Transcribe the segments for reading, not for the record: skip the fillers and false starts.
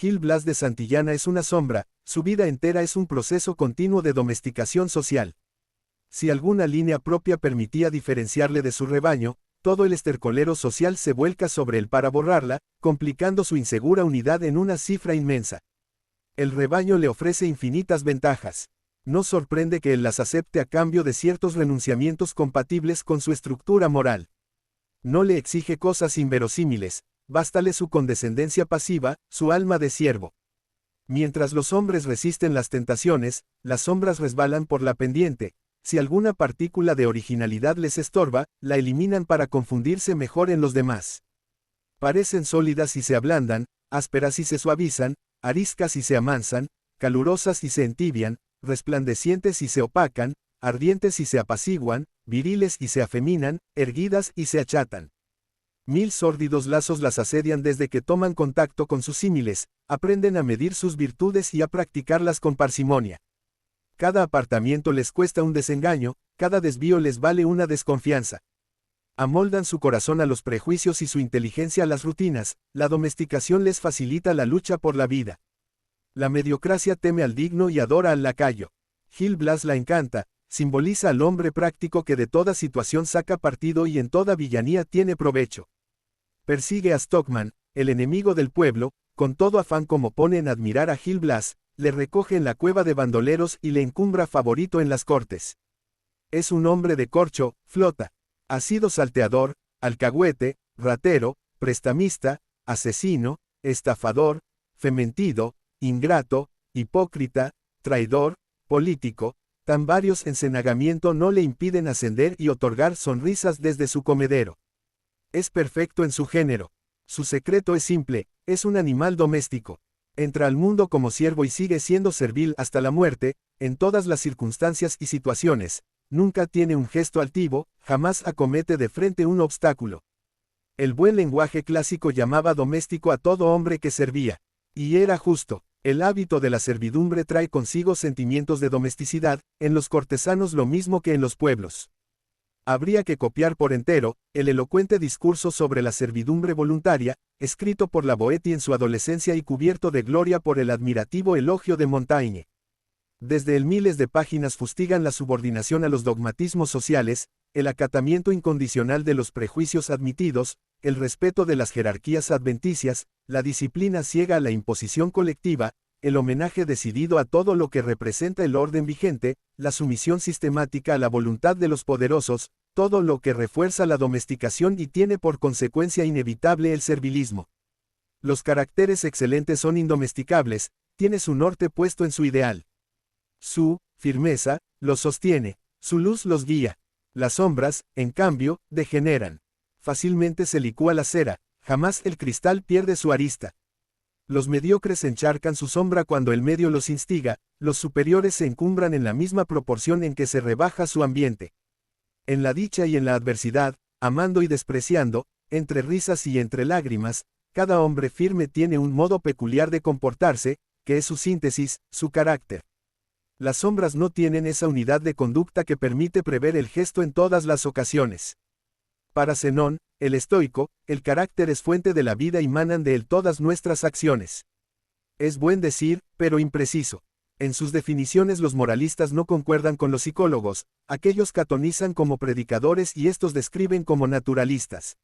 Gil Blas de Santillana es una sombra, su vida entera es un proceso continuo de domesticación social. Si alguna línea propia permitía diferenciarle de su rebaño, todo el estercolero social se vuelca sobre él para borrarla, complicando su insegura unidad en una cifra inmensa. El rebaño le ofrece infinitas ventajas. No sorprende que él las acepte a cambio de ciertos renunciamientos compatibles con su estructura moral. No le exige cosas inverosímiles, bástale su condescendencia pasiva, su alma de siervo. Mientras los hombres resisten las tentaciones, las sombras resbalan por la pendiente. Si alguna partícula de originalidad les estorba, la eliminan para confundirse mejor en los demás. Parecen sólidas y se ablandan, ásperas y se suavizan, ariscas y se amansan, calurosas y se entibian, resplandecientes y se opacan, ardientes y se apaciguan, viriles y se afeminan, erguidas y se achatan. 1000 sórdidos lazos las asedian desde que toman contacto con sus símiles, aprenden a medir sus virtudes y a practicarlas con parsimonia. Cada apartamiento les cuesta un desengaño, cada desvío les vale una desconfianza. Amoldan su corazón a los prejuicios y su inteligencia a las rutinas, la domesticación les facilita la lucha por la vida. La mediocracia teme al digno y adora al lacayo. Gil Blas la encanta, simboliza al hombre práctico que de toda situación saca partido y en toda villanía tiene provecho. Persigue a Stockman, el enemigo del pueblo, con todo afán como pone en admirar a Gil Blas, le recoge en la cueva de bandoleros y le encumbra favorito en las cortes. Es un hombre de corcho, flota. Ha sido salteador, alcahuete, ratero, prestamista, asesino, estafador, fementido, ingrato, hipócrita, traidor, político. Tan varios encenagamientos no le impiden ascender y otorgar sonrisas desde su comedero. Es perfecto en su género. Su secreto es simple, es un animal doméstico. Entra al mundo como siervo y sigue siendo servil hasta la muerte, en todas las circunstancias y situaciones. Nunca tiene un gesto altivo, jamás acomete de frente un obstáculo. El buen lenguaje clásico llamaba doméstico a todo hombre que servía. Y era justo. El hábito de la servidumbre trae consigo sentimientos de domesticidad, en los cortesanos lo mismo que en los pueblos. Habría que copiar por entero el elocuente discurso sobre la servidumbre voluntaria, escrito por la Boétie en su adolescencia y cubierto de gloria por el admirativo elogio de Montaigne. Desde él miles de páginas fustigan la subordinación a los dogmatismos sociales, el acatamiento incondicional de los prejuicios admitidos, el respeto de las jerarquías adventicias, la disciplina ciega a la imposición colectiva, el homenaje decidido a todo lo que representa el orden vigente, la sumisión sistemática a la voluntad de los poderosos, todo lo que refuerza la domesticación y tiene por consecuencia inevitable el servilismo. Los caracteres excelentes son indomesticables, tiene su norte puesto en su ideal. Su firmeza los sostiene, su luz los guía. Las sombras, en cambio, degeneran. Fácilmente se licúa la cera, jamás el cristal pierde su arista. Los mediocres encharcan su sombra cuando el medio los instiga, los superiores se encumbran en la misma proporción en que se rebaja su ambiente. En la dicha y en la adversidad, amando y despreciando, entre risas y entre lágrimas, cada hombre firme tiene un modo peculiar de comportarse, que es su síntesis, su carácter. Las sombras no tienen esa unidad de conducta que permite prever el gesto en todas las ocasiones. Para Zenón, el estoico, el carácter es fuente de la vida y manan de él todas nuestras acciones. Es buen decir, pero impreciso. En sus definiciones los moralistas no concuerdan con los psicólogos, aquellos catonizan como predicadores y estos describen como naturalistas.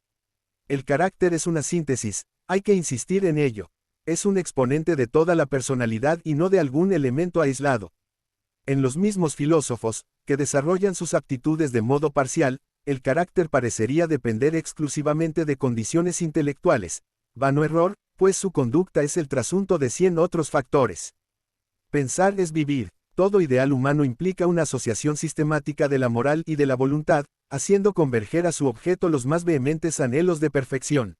El carácter es una síntesis, hay que insistir en ello. Es un exponente de toda la personalidad y no de algún elemento aislado. En los mismos filósofos, que desarrollan sus aptitudes de modo parcial, el carácter parecería depender exclusivamente de condiciones intelectuales. Vano error, pues su conducta es el trasunto de 100 otros factores. Pensar es vivir. Todo ideal humano implica una asociación sistemática de la moral y de la voluntad, haciendo converger a su objeto los más vehementes anhelos de perfección.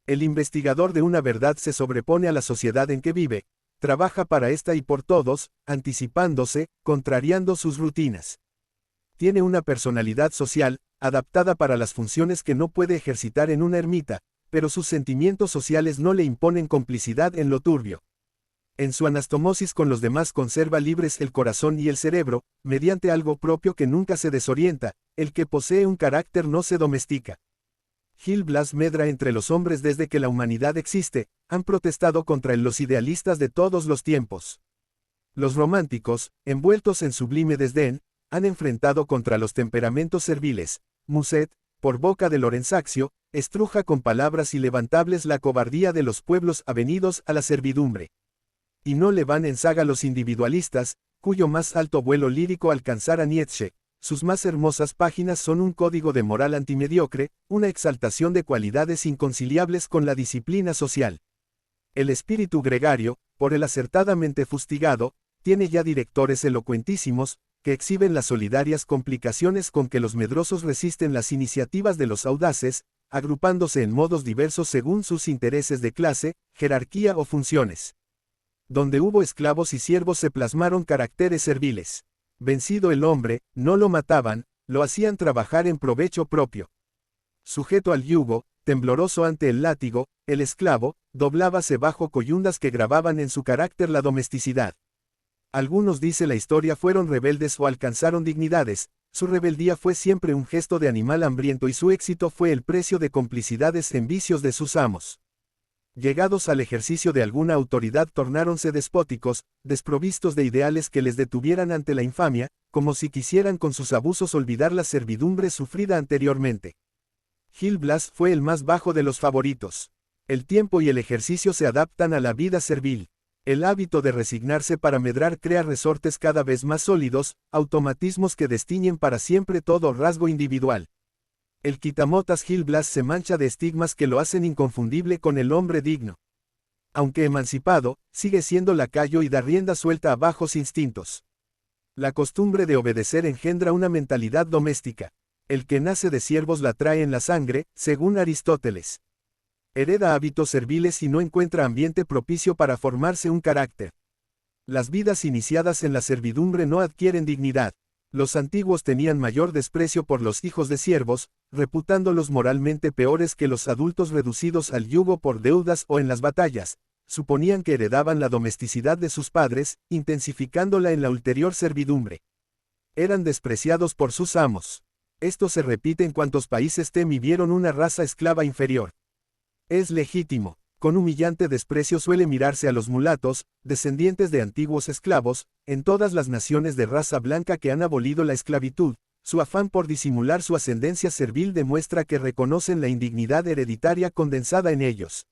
El investigador de una verdad se sobrepone a la sociedad en que vive, trabaja para esta y por todos, anticipándose, contrariando sus rutinas. Tiene una personalidad social, adaptada para las funciones que no puede ejercitar en una ermita, pero sus sentimientos sociales no le imponen complicidad en lo turbio. En su anastomosis con los demás conserva libres el corazón y el cerebro, mediante algo propio que nunca se desorienta, el que posee un carácter no se domestica. Gil Blas medra entre los hombres desde que la humanidad existe, han protestado contra los idealistas de todos los tiempos. Los románticos, envueltos en sublime desdén, han enfrentado contra los temperamentos serviles. Musset, por boca de Lorenzaccio, estruja con palabras ilevantables la cobardía de los pueblos avenidos a la servidumbre. Y no le van en saga los individualistas, cuyo más alto vuelo lírico alcanzara Nietzsche. Sus más hermosas páginas son un código de moral antimediocre, una exaltación de cualidades inconciliables con la disciplina social. El espíritu gregario, por el acertadamente fustigado, tiene ya directores elocuentísimos, que exhiben las solidarias complicaciones con que los medrosos resisten las iniciativas de los audaces, agrupándose en modos diversos según sus intereses de clase, jerarquía o funciones. Donde hubo esclavos y siervos se plasmaron caracteres serviles. Vencido el hombre, no lo mataban, lo hacían trabajar en provecho propio. Sujeto al yugo, tembloroso ante el látigo, el esclavo, doblábase bajo coyundas que grababan en su carácter la domesticidad. Algunos, dice la historia, fueron rebeldes o alcanzaron dignidades, su rebeldía fue siempre un gesto de animal hambriento y su éxito fue el precio de complicidades en vicios de sus amos. Llegados al ejercicio de alguna autoridad tornáronse despóticos, desprovistos de ideales que les detuvieran ante la infamia, como si quisieran con sus abusos olvidar la servidumbre sufrida anteriormente. Gil Blas fue el más bajo de los favoritos. El tiempo y el ejercicio se adaptan a la vida servil. El hábito de resignarse para medrar crea resortes cada vez más sólidos, automatismos que destiñen para siempre todo rasgo individual. El quitamotas Gil Blas se mancha de estigmas que lo hacen inconfundible con el hombre digno. Aunque emancipado, sigue siendo lacayo y da rienda suelta a bajos instintos. La costumbre de obedecer engendra una mentalidad doméstica. El que nace de siervos la trae en la sangre, según Aristóteles. Hereda hábitos serviles y no encuentra ambiente propicio para formarse un carácter. Las vidas iniciadas en la servidumbre no adquieren dignidad. Los antiguos tenían mayor desprecio por los hijos de siervos, reputándolos moralmente peores que los adultos reducidos al yugo por deudas o en las batallas. Suponían que heredaban la domesticidad de sus padres, intensificándola en la ulterior servidumbre. Eran despreciados por sus amos. Esto se repite en cuantos países vieron una raza esclava inferior. Es legítimo. Con humillante desprecio suele mirarse a los mulatos, descendientes de antiguos esclavos, en todas las naciones de raza blanca que han abolido la esclavitud. Su afán por disimular su ascendencia servil demuestra que reconocen la indignidad hereditaria condensada en ellos.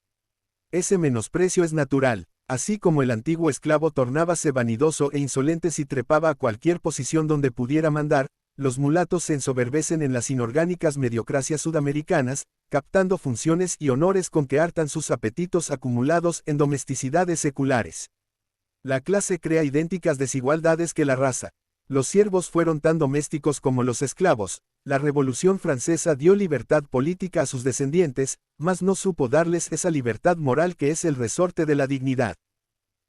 Ese menosprecio es natural. Así como el antiguo esclavo tornábase vanidoso e insolente si trepaba a cualquier posición donde pudiera mandar, los mulatos se ensoberbecen en las inorgánicas mediocracias sudamericanas, captando funciones y honores con que hartan sus apetitos acumulados en domesticidades seculares. La clase crea idénticas desigualdades que la raza. Los siervos fueron tan domésticos como los esclavos. La Revolución Francesa dio libertad política a sus descendientes, mas no supo darles esa libertad moral que es el resorte de la dignidad.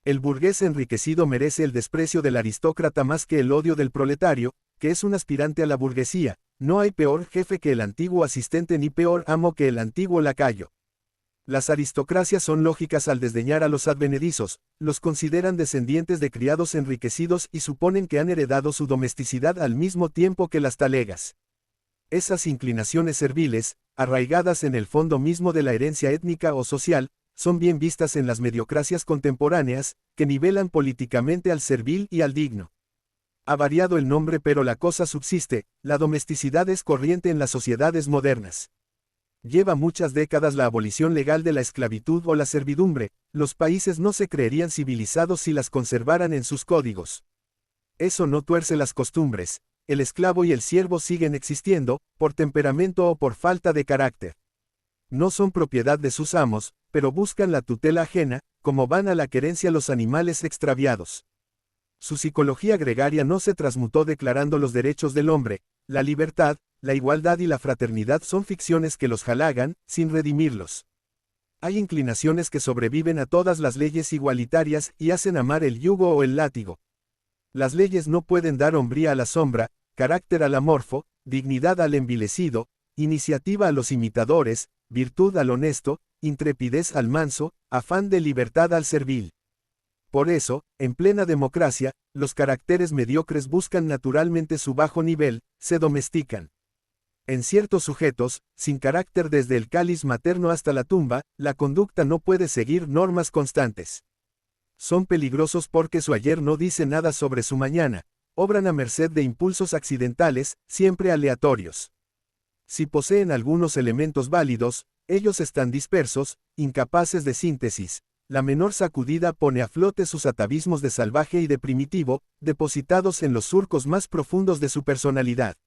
El burgués enriquecido merece el desprecio del aristócrata más que el odio del proletario, que es un aspirante a la burguesía. No hay peor jefe que el antiguo asistente ni peor amo que el antiguo lacayo. Las aristocracias son lógicas al desdeñar a los advenedizos, los consideran descendientes de criados enriquecidos y suponen que han heredado su domesticidad al mismo tiempo que las talegas. Esas inclinaciones serviles, arraigadas en el fondo mismo de la herencia étnica o social, son bien vistas en las mediocracias contemporáneas, que nivelan políticamente al servil y al digno. Ha variado el nombre pero la cosa subsiste, la domesticidad es corriente en las sociedades modernas. Lleva muchas décadas la abolición legal de la esclavitud o la servidumbre, los países no se creerían civilizados si las conservaran en sus códigos. Eso no tuerce las costumbres, el esclavo y el siervo siguen existiendo, por temperamento o por falta de carácter. No son propiedad de sus amos, pero buscan la tutela ajena, como van a la querencia los animales extraviados. Su psicología gregaria no se transmutó declarando los derechos del hombre, la libertad, la igualdad y la fraternidad son ficciones que los halagan, sin redimirlos. Hay inclinaciones que sobreviven a todas las leyes igualitarias y hacen amar el yugo o el látigo. Las leyes no pueden dar hombría a la sombra, carácter al amorfo, dignidad al envilecido, iniciativa a los imitadores, virtud al honesto, intrepidez al manso, afán de libertad al servil. Por eso, en plena democracia, los caracteres mediocres buscan naturalmente su bajo nivel, se domestican. En ciertos sujetos, sin carácter desde el cáliz materno hasta la tumba, la conducta no puede seguir normas constantes. Son peligrosos porque su ayer no dice nada sobre su mañana, obran a merced de impulsos accidentales, siempre aleatorios. Si poseen algunos elementos válidos, ellos están dispersos, incapaces de síntesis. La menor sacudida pone a flote sus atavismos de salvaje y de primitivo, depositados en los surcos más profundos de su personalidad.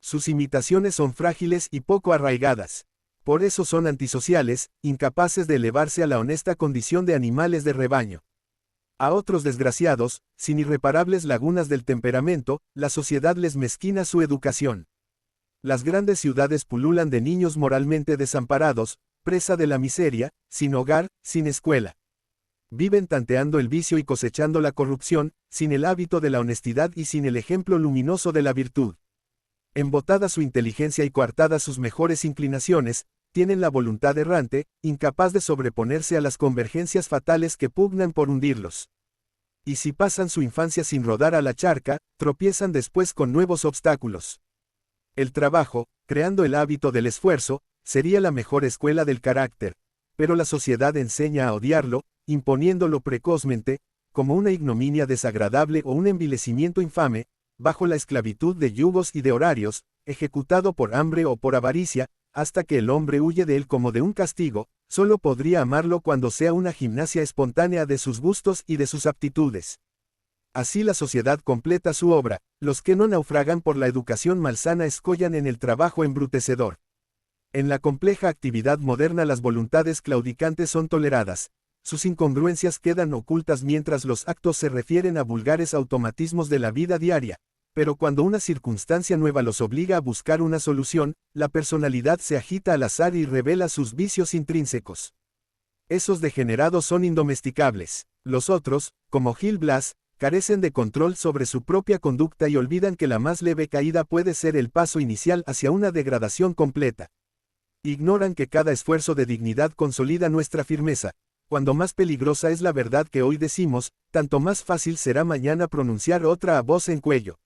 Sus imitaciones son frágiles y poco arraigadas. Por eso son antisociales, incapaces de elevarse a la honesta condición de animales de rebaño. A otros desgraciados, sin irreparables lagunas del temperamento, la sociedad les mezquina su educación. Las grandes ciudades pululan de niños moralmente desamparados, presa de la miseria, sin hogar, sin escuela. Viven tanteando el vicio y cosechando la corrupción, sin el hábito de la honestidad y sin el ejemplo luminoso de la virtud. Embotada su inteligencia y coartadas sus mejores inclinaciones, tienen la voluntad errante, incapaz de sobreponerse a las convergencias fatales que pugnan por hundirlos. Y si pasan su infancia sin rodar a la charca, tropiezan después con nuevos obstáculos. El trabajo, creando el hábito del esfuerzo, sería la mejor escuela del carácter, pero la sociedad enseña a odiarlo, imponiéndolo precozmente, como una ignominia desagradable o un envilecimiento infame, bajo la esclavitud de yugos y de horarios, ejecutado por hambre o por avaricia, hasta que el hombre huye de él como de un castigo, solo podría amarlo cuando sea una gimnasia espontánea de sus gustos y de sus aptitudes. Así la sociedad completa su obra, los que no naufragan por la educación malsana escollan en el trabajo embrutecedor. En la compleja actividad moderna las voluntades claudicantes son toleradas, sus incongruencias quedan ocultas mientras los actos se refieren a vulgares automatismos de la vida diaria. Pero cuando una circunstancia nueva los obliga a buscar una solución, la personalidad se agita al azar y revela sus vicios intrínsecos. Esos degenerados son indomesticables. Los otros, como Gil Blas, carecen de control sobre su propia conducta y olvidan que la más leve caída puede ser el paso inicial hacia una degradación completa. Ignoran que cada esfuerzo de dignidad consolida nuestra firmeza. Cuando más peligrosa es la verdad que hoy decimos, tanto más fácil será mañana pronunciar otra a voz en cuello.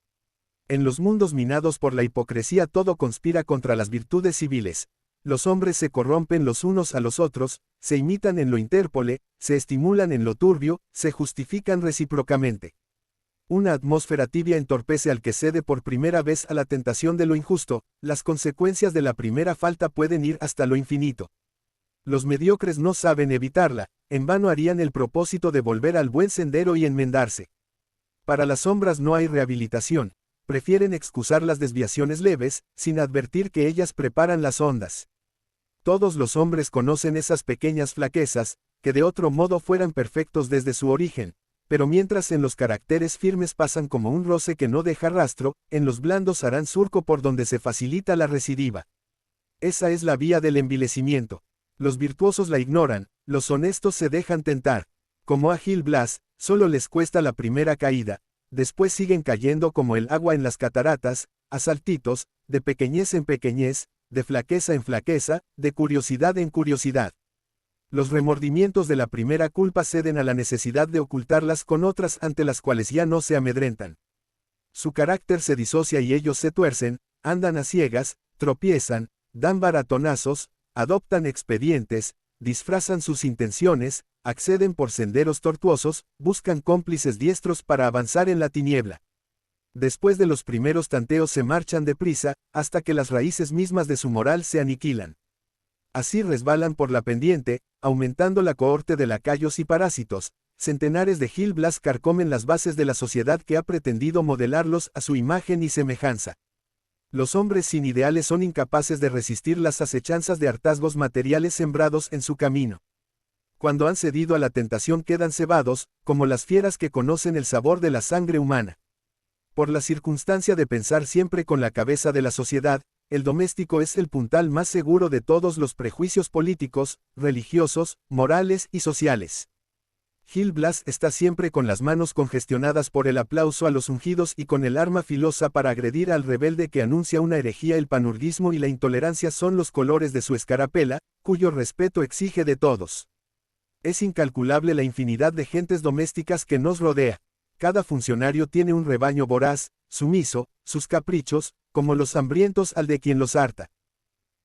En los mundos minados por la hipocresía todo conspira contra las virtudes civiles. Los hombres se corrompen los unos a los otros, se imitan en lo interpole, se estimulan en lo turbio, se justifican recíprocamente. Una atmósfera tibia entorpece al que cede por primera vez a la tentación de lo injusto, las consecuencias de la primera falta pueden ir hasta lo infinito. Los mediocres no saben evitarla, en vano harían el propósito de volver al buen sendero y enmendarse. Para las sombras no hay rehabilitación. Prefieren excusar las desviaciones leves, sin advertir que ellas preparan las ondas. Todos los hombres conocen esas pequeñas flaquezas, que de otro modo fueran perfectos desde su origen, pero mientras en los caracteres firmes pasan como un roce que no deja rastro, en los blandos harán surco por donde se facilita la recidiva. Esa es la vía del envilecimiento. Los virtuosos la ignoran, los honestos se dejan tentar. Como a Gil Blas, solo les cuesta la primera caída. Después siguen cayendo como el agua en las cataratas, a saltitos, de pequeñez en pequeñez, de flaqueza en flaqueza, de curiosidad en curiosidad. Los remordimientos de la primera culpa ceden a la necesidad de ocultarlas con otras ante las cuales ya no se amedrentan. Su carácter se disocia y ellos se tuercen, andan a ciegas, tropiezan, dan baratonazos, adoptan expedientes, disfrazan sus intenciones, acceden por senderos tortuosos, buscan cómplices diestros para avanzar en la tiniebla. Después de los primeros tanteos se marchan deprisa, hasta que las raíces mismas de su moral se aniquilan. Así resbalan por la pendiente, aumentando la cohorte de lacayos y parásitos. Centenares de Gil Blas carcomen las bases de la sociedad que ha pretendido modelarlos a su imagen y semejanza. Los hombres sin ideales son incapaces de resistir las acechanzas de hartazgos materiales sembrados en su camino. Cuando han cedido a la tentación quedan cebados, como las fieras que conocen el sabor de la sangre humana. Por la circunstancia de pensar siempre con la cabeza de la sociedad, el doméstico es el puntal más seguro de todos los prejuicios políticos, religiosos, morales y sociales. Gil Blas está siempre con las manos congestionadas por el aplauso a los ungidos y con el arma filosa para agredir al rebelde que anuncia una herejía. El panurguismo y la intolerancia son los colores de su escarapela, cuyo respeto exige de todos. Es incalculable la infinidad de gentes domésticas que nos rodea. Cada funcionario tiene un rebaño voraz, sumiso, sus caprichos, como los hambrientos al de quien los harta.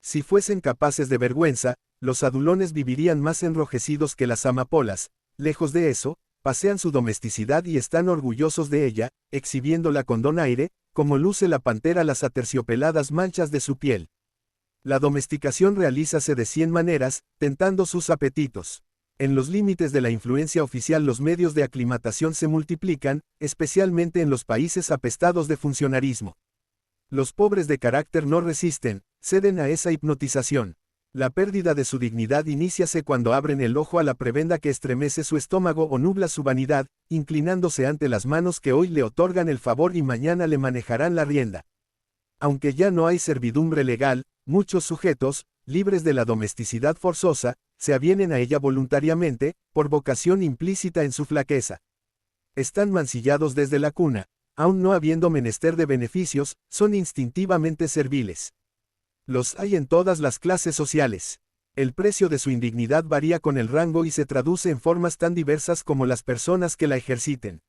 Si fuesen capaces de vergüenza, los adulones vivirían más enrojecidos que las amapolas. Lejos de eso, pasean su domesticidad y están orgullosos de ella, exhibiéndola con donaire, como luce la pantera las aterciopeladas manchas de su piel. La domesticación realízase de 100 maneras, tentando sus apetitos. En los límites de la influencia oficial los medios de aclimatación se multiplican, especialmente en los países apestados de funcionarismo. Los pobres de carácter no resisten, ceden a esa hipnotización. La pérdida de su dignidad iníciase cuando abren el ojo a la prebenda que estremece su estómago o nubla su vanidad, inclinándose ante las manos que hoy le otorgan el favor y mañana le manejarán la rienda. Aunque ya no hay servidumbre legal, muchos sujetos, libres de la domesticidad forzosa, se avienen a ella voluntariamente, por vocación implícita en su flaqueza. Están mancillados desde la cuna, aun no habiendo menester de beneficios, son instintivamente serviles. Los hay en todas las clases sociales. El precio de su indignidad varía con el rango y se traduce en formas tan diversas como las personas que la ejerciten.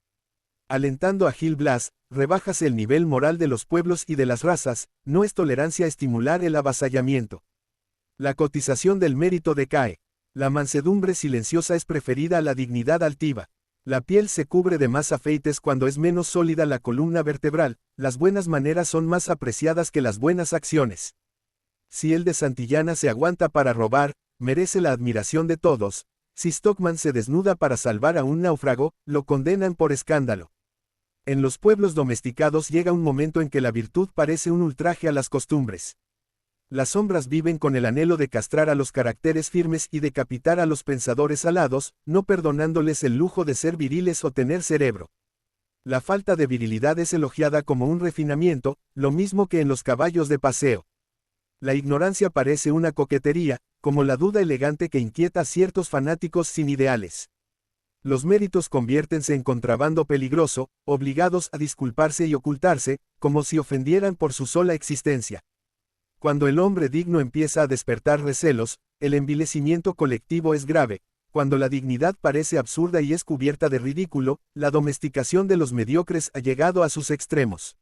Alentando a Gil Blas, rebájase el nivel moral de los pueblos y de las razas, no es tolerancia estimular el avasallamiento. La cotización del mérito decae. La mansedumbre silenciosa es preferida a la dignidad altiva. La piel se cubre de más afeites cuando es menos sólida la columna vertebral, las buenas maneras son más apreciadas que las buenas acciones. Si el de Santillana se aguanta para robar, merece la admiración de todos. Si Stockman se desnuda para salvar a un náufrago, lo condenan por escándalo. En los pueblos domesticados llega un momento en que la virtud parece un ultraje a las costumbres. Las sombras viven con el anhelo de castrar a los caracteres firmes y decapitar a los pensadores alados, no perdonándoles el lujo de ser viriles o tener cerebro. La falta de virilidad es elogiada como un refinamiento, lo mismo que en los caballos de paseo. La ignorancia parece una coquetería, como la duda elegante que inquieta a ciertos fanáticos sin ideales. Los méritos conviértense en contrabando peligroso, obligados a disculparse y ocultarse, como si ofendieran por su sola existencia. Cuando el hombre digno empieza a despertar recelos, el envilecimiento colectivo es grave. Cuando la dignidad parece absurda y es cubierta de ridículo, la domesticación de los mediocres ha llegado a sus extremos.